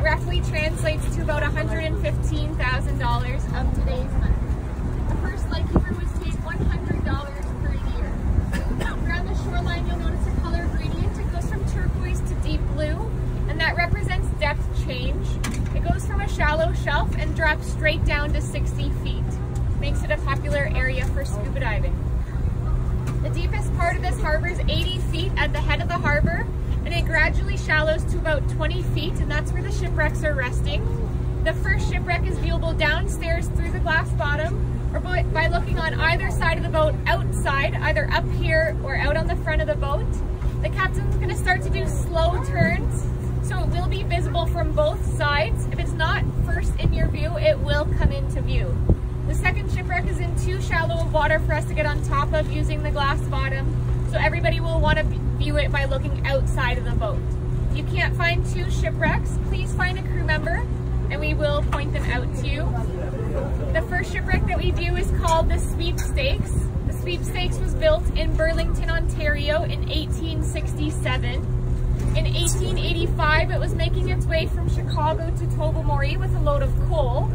That roughly translates to about $115,000 of today's money. The first lightkeeper was paid $100 per year. Around the shoreline, you'll notice a color gradient. It goes from turquoise to deep blue, and that represents depth change. It goes from a shallow shelf and drops straight down to 60 feet. Makes it a popular area for scuba diving. The deepest part of this harbor is 80 feet at the head of the harbor, and it gradually shallows to about 20 feet, and that's where the shipwrecks are resting. The first shipwreck is viewable downstairs through the glass bottom, or by looking on either side of the boat outside, either up here or out on the front of the boat. The captain's going to start to do slow turns, so it will be visible from both sides. If it's not first in your view, it will come into view. The second shipwreck is in too shallow of water for us to get on top of using the glass bottom, so everybody will want to view it by looking outside of the boat. If you can't find two shipwrecks, please find a crew member and we will point them out to you. The first shipwreck that we view is called the Sweepstakes. The Sweepstakes was built in Burlington, Ontario in 1867. In 1885, it was making its way from Chicago to Tobermory with a load of coal,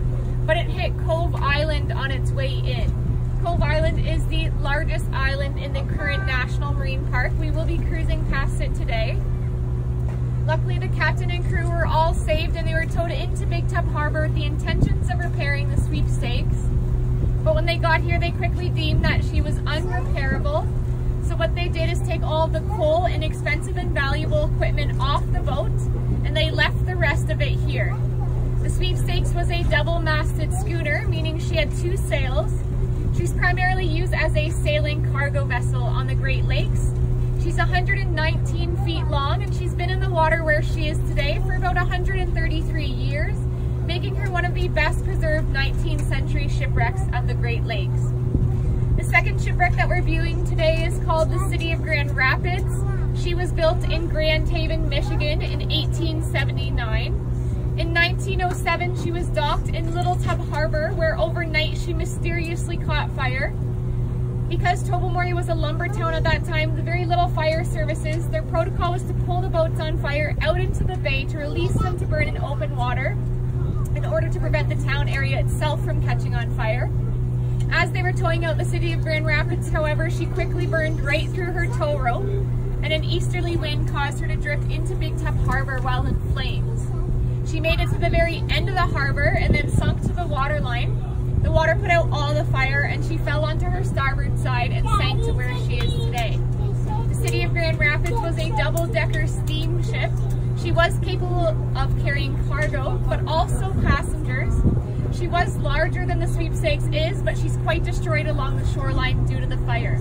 but it hit Cove Island on its way in. Cove Island is the largest island in the current National Marine Park. We will be cruising past it today. Luckily, the captain and crew were all saved and they were towed into Big Tub Harbor with the intentions of repairing the Sweepstakes. But when they got here, they quickly deemed that she was unrepairable. So what they did is take all the coal and expensive and valuable equipment off the boat, and they left the rest of it here. The Sweepstakes was a double-masted schooner, meaning she had two sails. She's primarily used as a sailing cargo vessel on the Great Lakes. She's 119 feet long, and she's been in the water where she is today for about 133 years, making her one of the best preserved 19th century shipwrecks of the Great Lakes. The second shipwreck that we're viewing today is called the City of Grand Rapids. She was built in Grand Haven, Michigan in 1879. In 1907, she was docked in Little Tub Harbor, where overnight she mysteriously caught fire. Because Tobermory was a lumber town at that time, the very little fire services, their protocol was to pull the boats on fire out into the bay to release them to burn in open water in order to prevent the town area itself from catching on fire. As they were towing out the City of Grand Rapids, however, she quickly burned right through her tow rope, and an easterly wind caused her to drift into Big Tub Harbor while in flames. She made it to the very end of the harbor and then sunk to the water line. The water put out all the fire and she fell onto her starboard side and sank to where she is today. The City of Grand Rapids was a double-decker steamship. She was capable of carrying cargo, but also passengers. She was larger than the Sweepstakes is, but she's quite destroyed along the shoreline due to the fire.